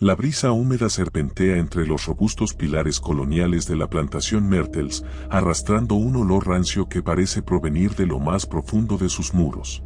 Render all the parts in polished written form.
La brisa húmeda serpentea entre los robustos pilares coloniales de la plantación Mertels, arrastrando un olor rancio que parece provenir de lo más profundo de sus muros.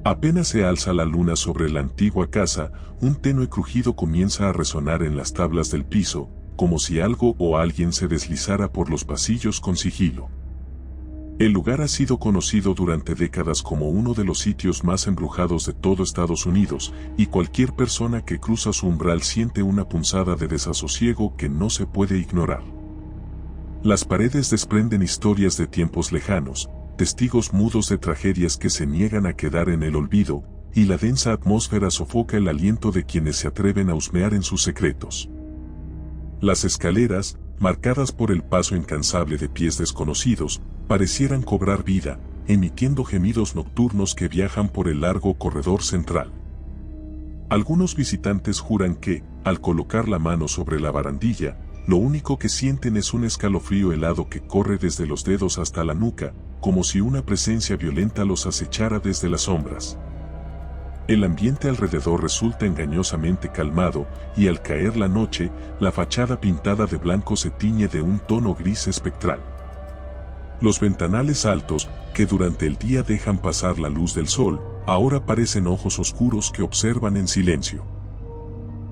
Apenas se alza la luna sobre la antigua casa, un tenue crujido comienza a resonar en las tablas del piso, como si algo o alguien se deslizara por los pasillos con sigilo. El lugar ha sido conocido durante décadas como uno de los sitios más embrujados de todo Estados Unidos, y cualquier persona que cruza su umbral siente una punzada de desasosiego que no se puede ignorar. Las paredes desprenden historias de tiempos lejanos, testigos mudos de tragedias que se niegan a quedar en el olvido, y la densa atmósfera sofoca el aliento de quienes se atreven a husmear en sus secretos. Las escaleras, marcadas por el paso incansable de pies desconocidos, parecieran cobrar vida, emitiendo gemidos nocturnos que viajan por el largo corredor central. Algunos visitantes juran que, al colocar la mano sobre la barandilla, lo único que sienten es un escalofrío helado que corre desde los dedos hasta la nuca, como si una presencia violenta los acechara desde las sombras. El ambiente alrededor resulta engañosamente calmado, y al caer la noche, la fachada pintada de blanco se tiñe de un tono gris espectral. Los ventanales altos, que durante el día dejan pasar la luz del sol, ahora parecen ojos oscuros que observan en silencio.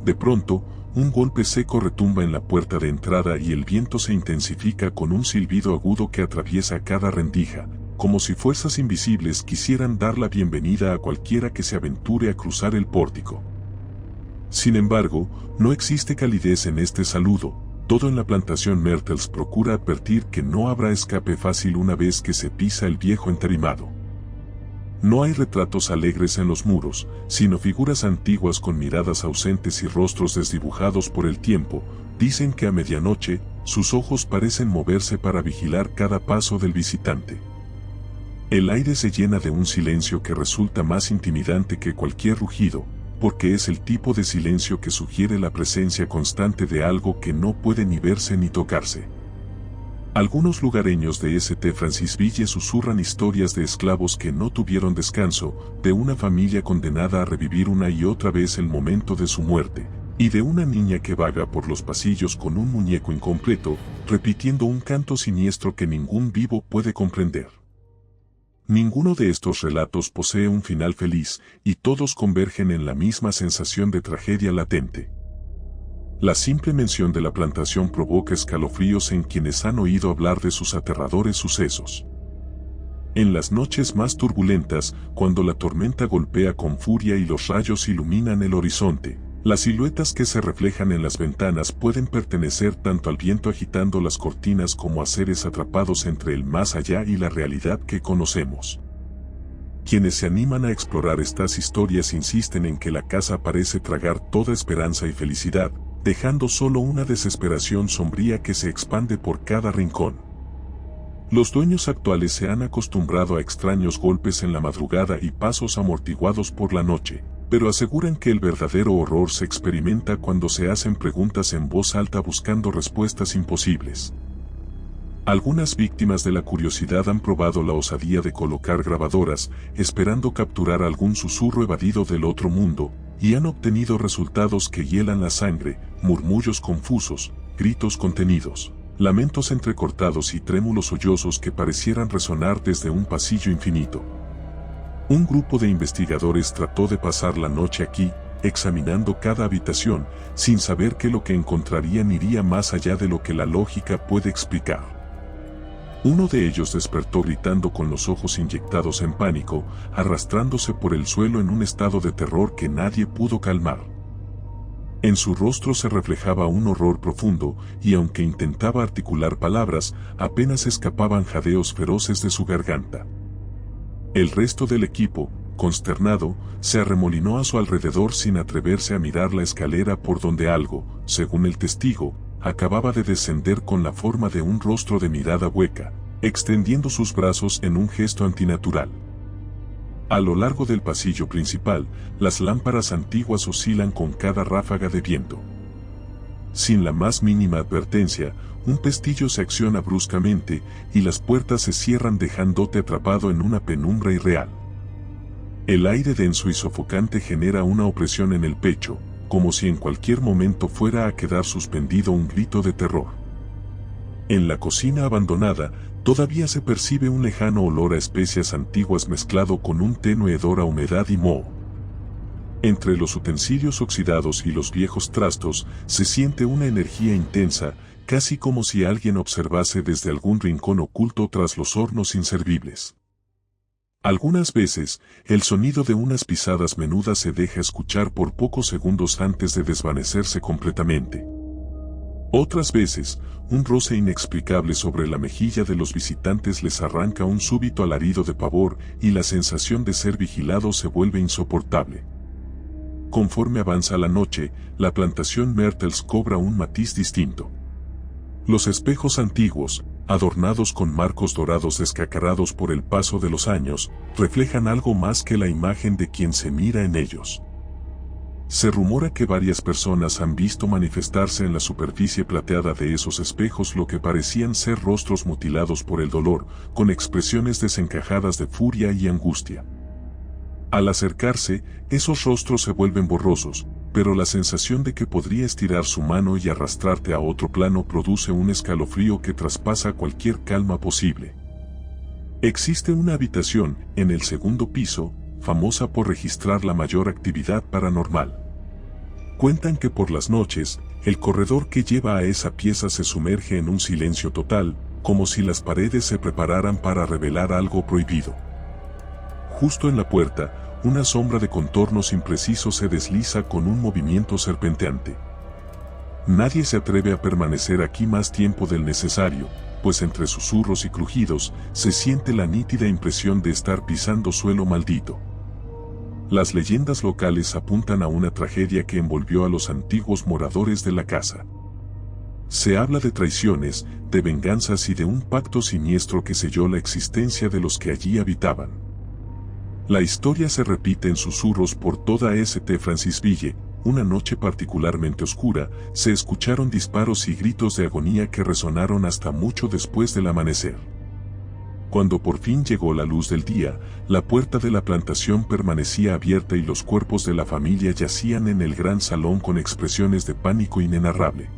De pronto, un golpe seco retumba en la puerta de entrada y el viento se intensifica con un silbido agudo que atraviesa cada rendija, como si fuerzas invisibles quisieran dar la bienvenida a cualquiera que se aventure a cruzar el pórtico. Sin embargo, no existe calidez en este saludo. Todo en la plantación Mertels procura advertir que no habrá escape fácil una vez que se pisa el viejo entarimado. No hay retratos alegres en los muros, sino figuras antiguas con miradas ausentes y rostros desdibujados por el tiempo. Dicen que a medianoche, sus ojos parecen moverse para vigilar cada paso del visitante. El aire se llena de un silencio que resulta más intimidante que cualquier rugido, porque es el tipo de silencio que sugiere la presencia constante de algo que no puede ni verse ni tocarse. Algunos lugareños de St. Francisville susurran historias de esclavos que no tuvieron descanso, de una familia condenada a revivir una y otra vez el momento de su muerte, y de una niña que vaga por los pasillos con un muñeco incompleto, repitiendo un canto siniestro que ningún vivo puede comprender. Ninguno de estos relatos posee un final feliz, y todos convergen en la misma sensación de tragedia latente. La simple mención de la plantación provoca escalofríos en quienes han oído hablar de sus aterradores sucesos. En las noches más turbulentas, cuando la tormenta golpea con furia y los rayos iluminan el horizonte, las siluetas que se reflejan en las ventanas pueden pertenecer tanto al viento agitando las cortinas como a seres atrapados entre el más allá y la realidad que conocemos. Quienes se animan a explorar estas historias insisten en que la casa parece tragar toda esperanza y felicidad, dejando solo una desesperación sombría que se expande por cada rincón. Los dueños actuales se han acostumbrado a extraños golpes en la madrugada y pasos amortiguados por la noche, pero aseguran que el verdadero horror se experimenta cuando se hacen preguntas en voz alta buscando respuestas imposibles. Algunas víctimas de la curiosidad han probado la osadía de colocar grabadoras, esperando capturar algún susurro evadido del otro mundo, y han obtenido resultados que hielan la sangre, murmullos confusos, gritos contenidos, lamentos entrecortados y trémulos sollozos que parecieran resonar desde un pasillo infinito. Un grupo de investigadores trató de pasar la noche aquí, examinando cada habitación, sin saber que lo que encontrarían iría más allá de lo que la lógica puede explicar. Uno de ellos despertó gritando con los ojos inyectados en pánico, arrastrándose por el suelo en un estado de terror que nadie pudo calmar. En su rostro se reflejaba un horror profundo, y aunque intentaba articular palabras, apenas escapaban jadeos feroces de su garganta. El resto del equipo, consternado, se arremolinó a su alrededor sin atreverse a mirar la escalera por donde algo, según el testigo, acababa de descender con la forma de un rostro de mirada hueca, extendiendo sus brazos en un gesto antinatural. A lo largo del pasillo principal, las lámparas antiguas oscilan con cada ráfaga de viento. Sin la más mínima advertencia, un pestillo se acciona bruscamente y las puertas se cierran dejándote atrapado en una penumbra irreal. El aire denso y sofocante genera una opresión en el pecho, como si en cualquier momento fuera a quedar suspendido un grito de terror. En la cocina abandonada, todavía se percibe un lejano olor a especias antiguas mezclado con un tenue hedor a humedad y moho. Entre los utensilios oxidados y los viejos trastos, se siente una energía intensa, casi como si alguien observase desde algún rincón oculto tras los hornos inservibles. Algunas veces, el sonido de unas pisadas menudas se deja escuchar por pocos segundos antes de desvanecerse completamente. Otras veces, un roce inexplicable sobre la mejilla de los visitantes les arranca un súbito alarido de pavor y la sensación de ser vigilado se vuelve insoportable. Conforme avanza la noche, la plantación Mertels cobra un matiz distinto. Los espejos antiguos, adornados con marcos dorados descacarados por el paso de los años, reflejan algo más que la imagen de quien se mira en ellos. Se rumora que varias personas han visto manifestarse en la superficie plateada de esos espejos lo que parecían ser rostros mutilados por el dolor, con expresiones desencajadas de furia y angustia. Al acercarse, esos rostros se vuelven borrosos, pero la sensación de que podría estirar su mano y arrastrarte a otro plano produce un escalofrío que traspasa cualquier calma posible. Existe una habitación, en el segundo piso, famosa por registrar la mayor actividad paranormal. Cuentan que por las noches, el corredor que lleva a esa pieza se sumerge en un silencio total, como si las paredes se prepararan para revelar algo prohibido. Justo en la puerta, una sombra de contornos imprecisos se desliza con un movimiento serpenteante. Nadie se atreve a permanecer aquí más tiempo del necesario, pues entre susurros y crujidos se siente la nítida impresión de estar pisando suelo maldito. Las leyendas locales apuntan a una tragedia que envolvió a los antiguos moradores de la casa. Se habla de traiciones, de venganzas y de un pacto siniestro que selló la existencia de los que allí habitaban. La historia se repite en susurros por toda St. Francisville. Una noche particularmente oscura, se escucharon disparos y gritos de agonía que resonaron hasta mucho después del amanecer. Cuando por fin llegó la luz del día, la puerta de la plantación permanecía abierta y los cuerpos de la familia yacían en el gran salón con expresiones de pánico inenarrable.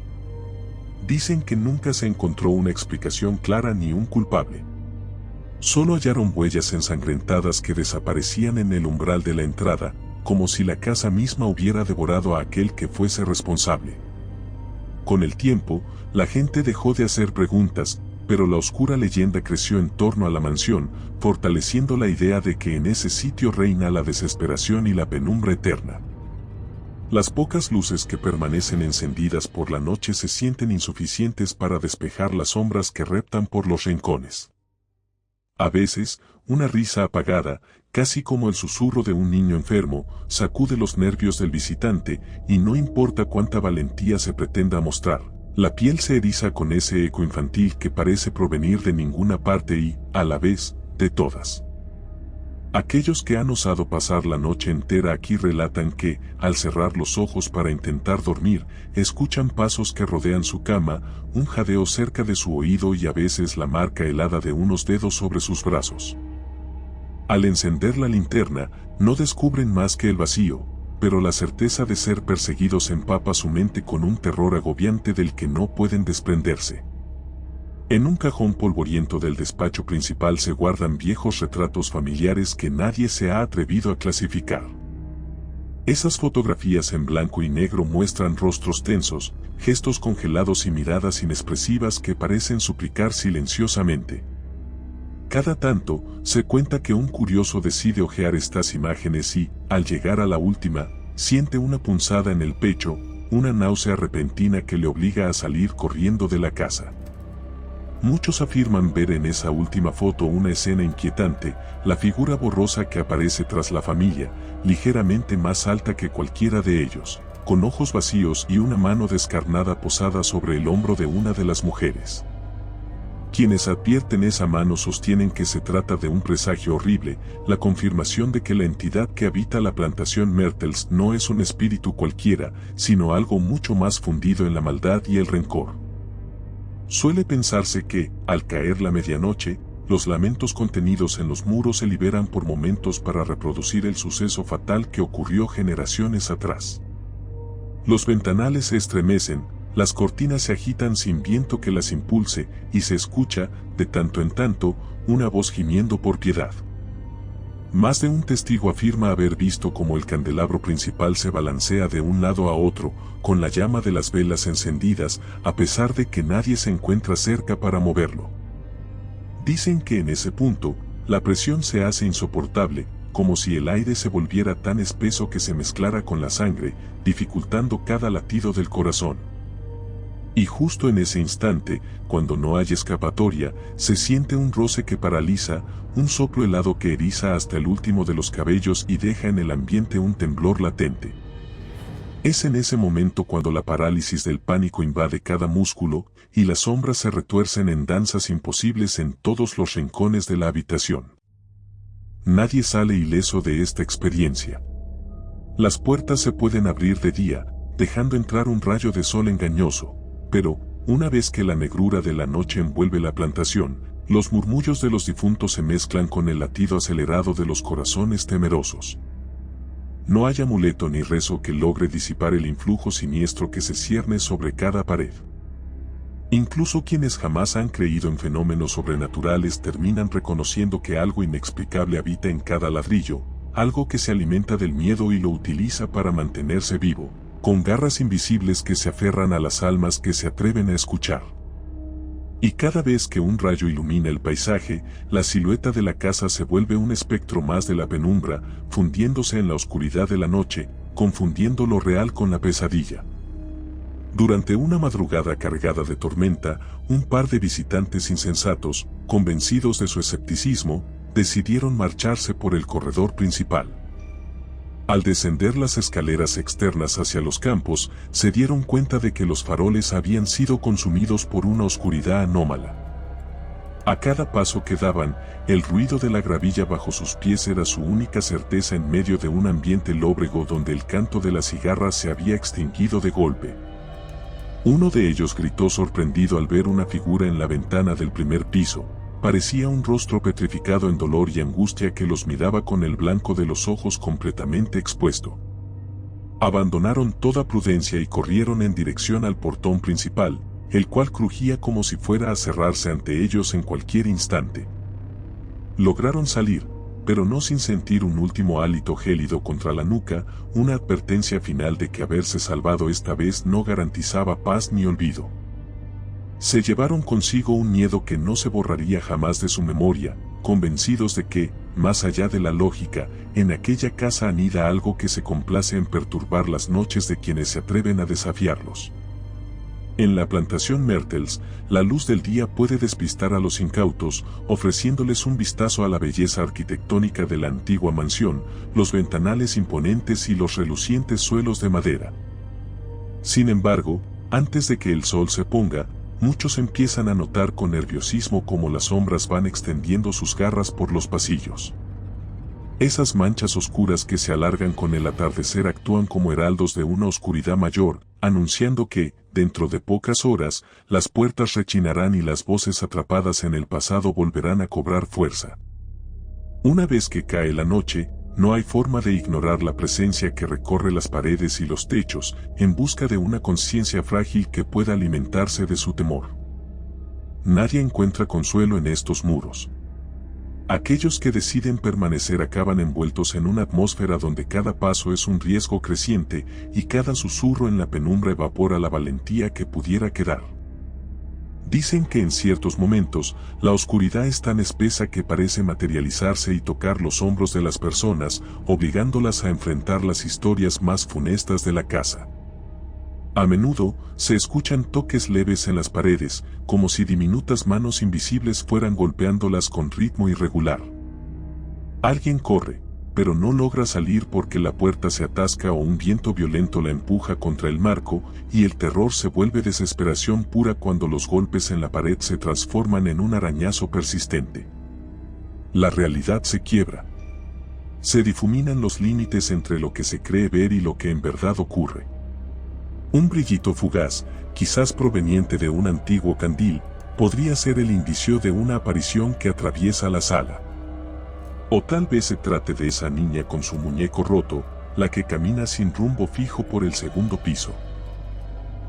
Dicen que nunca se encontró una explicación clara ni un culpable. Solo hallaron huellas ensangrentadas que desaparecían en el umbral de la entrada, como si la casa misma hubiera devorado a aquel que fuese responsable. Con el tiempo, la gente dejó de hacer preguntas, pero la oscura leyenda creció en torno a la mansión, fortaleciendo la idea de que en ese sitio reina la desesperación y la penumbra eterna. Las pocas luces que permanecen encendidas por la noche se sienten insuficientes para despejar las sombras que reptan por los rincones. A veces, una risa apagada, casi como el susurro de un niño enfermo, sacude los nervios del visitante, y no importa cuánta valentía se pretenda mostrar, la piel se eriza con ese eco infantil que parece provenir de ninguna parte y, a la vez, de todas. Aquellos que han osado pasar la noche entera aquí relatan que, al cerrar los ojos para intentar dormir, escuchan pasos que rodean su cama, un jadeo cerca de su oído y a veces la marca helada de unos dedos sobre sus brazos. Al encender la linterna, no descubren más que el vacío, pero la certeza de ser perseguidos empapa su mente con un terror agobiante del que no pueden desprenderse. En un cajón polvoriento del despacho principal se guardan viejos retratos familiares que nadie se ha atrevido a clasificar. Esas fotografías en blanco y negro muestran rostros tensos, gestos congelados y miradas inexpresivas que parecen suplicar silenciosamente. Cada tanto, se cuenta que un curioso decide hojear estas imágenes y, al llegar a la última, siente una punzada en el pecho, una náusea repentina que le obliga a salir corriendo de la casa. Muchos afirman ver en esa última foto una escena inquietante, la figura borrosa que aparece tras la familia, ligeramente más alta que cualquiera de ellos, con ojos vacíos y una mano descarnada posada sobre el hombro de una de las mujeres. Quienes advierten esa mano sostienen que se trata de un presagio horrible, la confirmación de que la entidad que habita la plantación Mertels no es un espíritu cualquiera, sino algo mucho más fundido en la maldad y el rencor. Suele pensarse que, al caer la medianoche, los lamentos contenidos en los muros se liberan por momentos para reproducir el suceso fatal que ocurrió generaciones atrás. Los ventanales se estremecen, las cortinas se agitan sin viento que las impulse, y se escucha, de tanto en tanto, una voz gimiendo por piedad. Más de un testigo afirma haber visto cómo el candelabro principal se balancea de un lado a otro, con la llama de las velas encendidas, a pesar de que nadie se encuentra cerca para moverlo. Dicen que en ese punto, la presión se hace insoportable, como si el aire se volviera tan espeso que se mezclara con la sangre, dificultando cada latido del corazón. Y justo en ese instante, cuando no hay escapatoria, se siente un roce que paraliza, un soplo helado que eriza hasta el último de los cabellos y deja en el ambiente un temblor latente. Es en ese momento cuando la parálisis del pánico invade cada músculo, y las sombras se retuercen en danzas imposibles en todos los rincones de la habitación. Nadie sale ileso de esta experiencia. Las puertas se pueden abrir de día, dejando entrar un rayo de sol engañoso, pero, una vez que la negrura de la noche envuelve la plantación, los murmullos de los difuntos se mezclan con el latido acelerado de los corazones temerosos. No hay amuleto ni rezo que logre disipar el influjo siniestro que se cierne sobre cada pared. Incluso quienes jamás han creído en fenómenos sobrenaturales terminan reconociendo que algo inexplicable habita en cada ladrillo, algo que se alimenta del miedo y lo utiliza para mantenerse vivo, con garras invisibles que se aferran a las almas que se atreven a escuchar. Y cada vez que un rayo ilumina el paisaje, la silueta de la casa se vuelve un espectro más de la penumbra, fundiéndose en la oscuridad de la noche, confundiendo lo real con la pesadilla. Durante una madrugada cargada de tormenta, un par de visitantes insensatos, convencidos de su escepticismo, decidieron marcharse por el corredor principal. Al descender las escaleras externas hacia los campos, se dieron cuenta de que los faroles habían sido consumidos por una oscuridad anómala. A cada paso que daban, el ruido de la gravilla bajo sus pies era su única certeza en medio de un ambiente lóbrego donde el canto de las cigarras se había extinguido de golpe. Uno de ellos gritó sorprendido al ver una figura en la ventana del primer piso. Parecía un rostro petrificado en dolor y angustia que los miraba con el blanco de los ojos completamente expuesto. Abandonaron toda prudencia y corrieron en dirección al portón principal, el cual crujía como si fuera a cerrarse ante ellos en cualquier instante. Lograron salir, pero no sin sentir un último hálito gélido contra la nuca, una advertencia final de que haberse salvado esta vez no garantizaba paz ni olvido. Se llevaron consigo un miedo que no se borraría jamás de su memoria, convencidos de que, más allá de la lógica, en aquella casa anida algo que se complace en perturbar las noches de quienes se atreven a desafiarlos. En la plantación Mertels, la luz del día puede despistar a los incautos, ofreciéndoles un vistazo a la belleza arquitectónica de la antigua mansión, los ventanales imponentes y los relucientes suelos de madera. Sin embargo, antes de que el sol se ponga, muchos empiezan a notar con nerviosismo cómo las sombras van extendiendo sus garras por los pasillos. Esas manchas oscuras que se alargan con el atardecer actúan como heraldos de una oscuridad mayor, anunciando que, dentro de pocas horas, las puertas rechinarán y las voces atrapadas en el pasado volverán a cobrar fuerza. Una vez que cae la noche, no hay forma de ignorar la presencia que recorre las paredes y los techos, en busca de una conciencia frágil que pueda alimentarse de su temor. Nadie encuentra consuelo en estos muros. Aquellos que deciden permanecer acaban envueltos en una atmósfera donde cada paso es un riesgo creciente y cada susurro en la penumbra evapora la valentía que pudiera quedar. Dicen que en ciertos momentos, la oscuridad es tan espesa que parece materializarse y tocar los hombros de las personas, obligándolas a enfrentar las historias más funestas de la casa. A menudo, se escuchan toques leves en las paredes, como si diminutas manos invisibles fueran golpeándolas con ritmo irregular. Alguien corre, pero no logra salir porque la puerta se atasca o un viento violento la empuja contra el marco, y el terror se vuelve desesperación pura cuando los golpes en la pared se transforman en un arañazo persistente. La realidad se quiebra. Se difuminan los límites entre lo que se cree ver y lo que en verdad ocurre. Un brillito fugaz, quizás proveniente de un antiguo candil, podría ser el indicio de una aparición que atraviesa la sala. O tal vez se trate de esa niña con su muñeco roto, la que camina sin rumbo fijo por el segundo piso.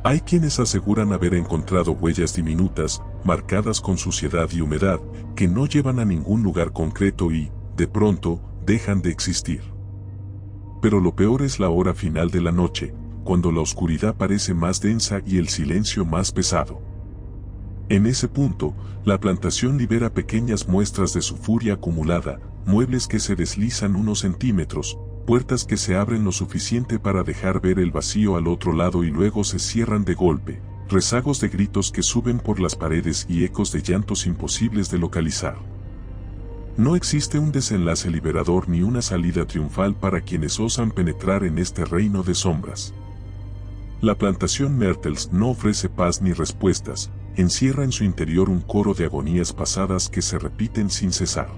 Hay quienes aseguran haber encontrado huellas diminutas, marcadas con suciedad y humedad, que no llevan a ningún lugar concreto y, de pronto, dejan de existir. Pero lo peor es la hora final de la noche, cuando la oscuridad parece más densa y el silencio más pesado. En ese punto, la plantación libera pequeñas muestras de su furia acumulada, muebles que se deslizan unos centímetros, puertas que se abren lo suficiente para dejar ver el vacío al otro lado y luego se cierran de golpe, rezagos de gritos que suben por las paredes y ecos de llantos imposibles de localizar. No existe un desenlace liberador ni una salida triunfal para quienes osan penetrar en este reino de sombras. La plantación Mertels no ofrece paz ni respuestas, encierra en su interior un coro de agonías pasadas que se repiten sin cesar.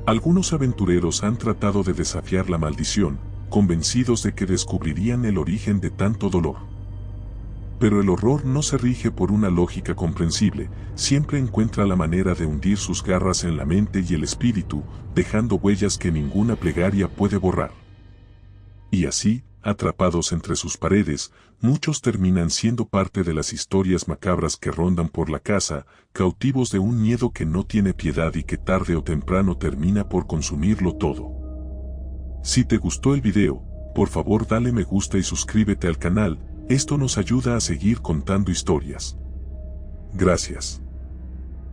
Algunos aventureros han tratado de desafiar la maldición, convencidos de que descubrirían el origen de tanto dolor. Pero el horror no se rige por una lógica comprensible, siempre encuentra la manera de hundir sus garras en la mente y el espíritu, dejando huellas que ninguna plegaria puede borrar. Y así, atrapados entre sus paredes, muchos terminan siendo parte de las historias macabras que rondan por la casa, cautivos de un miedo que no tiene piedad y que tarde o temprano termina por consumirlo todo. Si te gustó el video, por favor dale me gusta y suscríbete al canal, esto nos ayuda a seguir contando historias. Gracias.